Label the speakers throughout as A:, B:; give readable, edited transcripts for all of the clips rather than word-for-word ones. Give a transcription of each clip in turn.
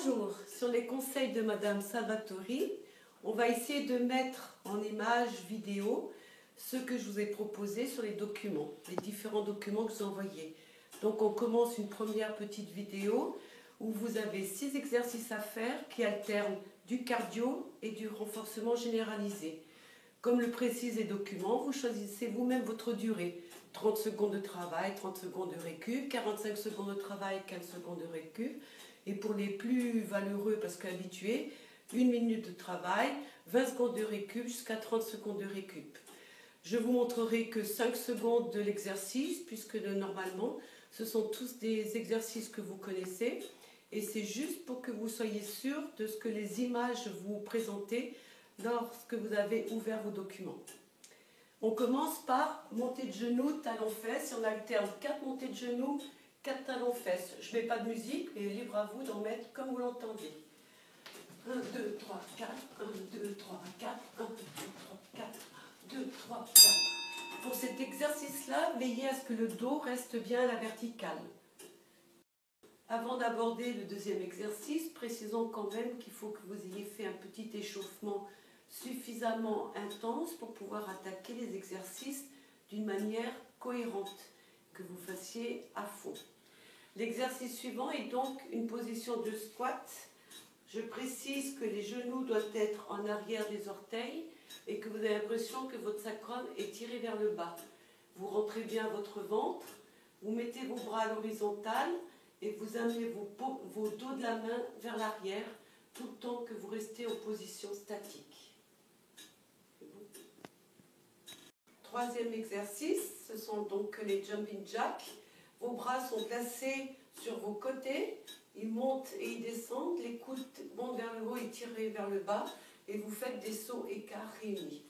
A: Bonjour, sur les conseils de Madame Salvatori, on va essayer de mettre en image vidéo ce que je vous ai proposé sur les documents, les différents documents que je vous ai envoyés. Donc on commence une première petite vidéo où vous avez 6 exercices à faire qui alternent du cardio et du renforcement généralisé. Comme le précisent les documents, vous choisissez vous-même votre durée. 30 secondes de travail, 30 secondes de récup, 45 secondes de travail, 15 secondes de récup. Et pour les plus valeureux, parce qu'habitués, 1 minute de travail, 20 secondes de récup jusqu'à 30 secondes de récup. Je vous montrerai que 5 secondes de l'exercice, puisque normalement, ce sont tous des exercices que vous connaissez. Et c'est juste pour que vous soyez sûr de ce que les images vous présentent lorsque vous avez ouvert vos documents. On commence par montée de genoux, talons-fesses. On alterne 4 montées de genoux, 4 talons-fesses. Je ne mets pas de musique, mais libre à vous d'en mettre comme vous l'entendez. 1, 2, 3, 4, 1, 2, 3, 4, 1, 2, 3, 4, 2, 3, 4. Pour cet exercice-là, veillez à ce que le dos reste bien à la verticale. Avant d'aborder le deuxième exercice, précisons quand même qu'il faut que vous ayez fait un petit échauffement suffisamment intense pour pouvoir attaquer les exercices d'une manière cohérente, que vous fassiez à fond. L'exercice suivant est donc une position de squat. Je précise que les genoux doivent être en arrière des orteils et que vous avez l'impression que votre sacrum est tiré vers le bas. Vous rentrez bien votre ventre, vous mettez vos bras à l'horizontale et vous amenez vos dos de la main vers l'arrière tout le temps que vous restez en position statique. Troisième exercice, ce sont donc les jumping jacks. Vos bras sont placés sur vos côtés, ils montent et ils descendent, les coudes montent vers le haut et tirés vers le bas, et vous faites des sauts écarts réunis.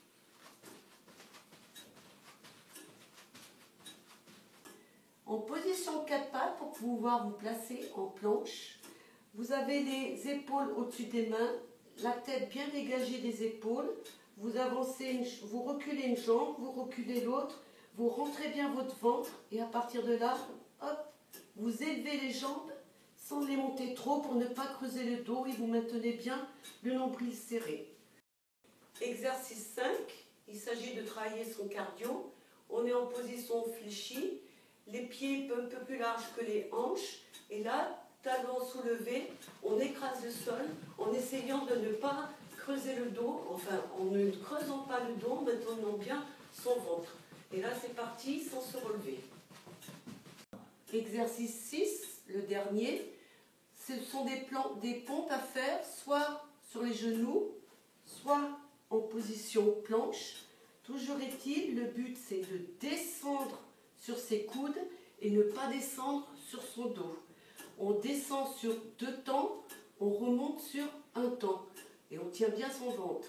A: En position 4 pattes, pour pouvoir vous placer en planche, vous avez les épaules au-dessus des mains, la tête bien dégagée des épaules, vous avancez, vous reculez une jambe, vous reculez l'autre, vous rentrez bien votre ventre et à partir de là, hop, vous élevez les jambes sans les monter trop pour ne pas creuser le dos et vous maintenez bien le nombril serré. Exercice 5, il s'agit de travailler son cardio. On est en position fléchie, les pieds un peu plus larges que les hanches et là, talons soulevés, on écrase le sol en essayant de ne pas creuser le dos, enfin en ne creusant pas le dos, en maintenant bien son ventre. Et là c'est parti sans se relever. Exercice 6, le dernier, ce sont des pompes à faire soit sur les genoux, soit en position planche. Toujours est-il, le but c'est de descendre sur ses coudes et ne pas descendre sur son dos. On descend sur 2 temps, on remonte sur 1 temps. Et on tient bien son ventre.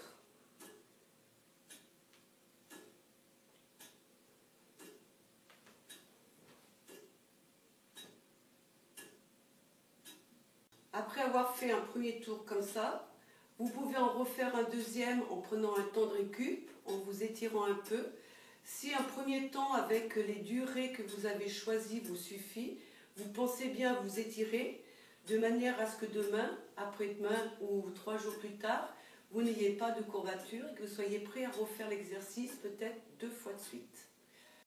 A: Après avoir fait un premier tour comme ça, vous pouvez en refaire un deuxième en prenant un temps de récup, en vous étirant un peu. Si un premier temps avec les durées que vous avez choisies vous suffit, vous pensez bien vous étirer de manière à ce que demain, après-demain ou 3 jours plus tard, vous n'ayez pas de courbature et que vous soyez prêt à refaire l'exercice peut-être 2 fois de suite.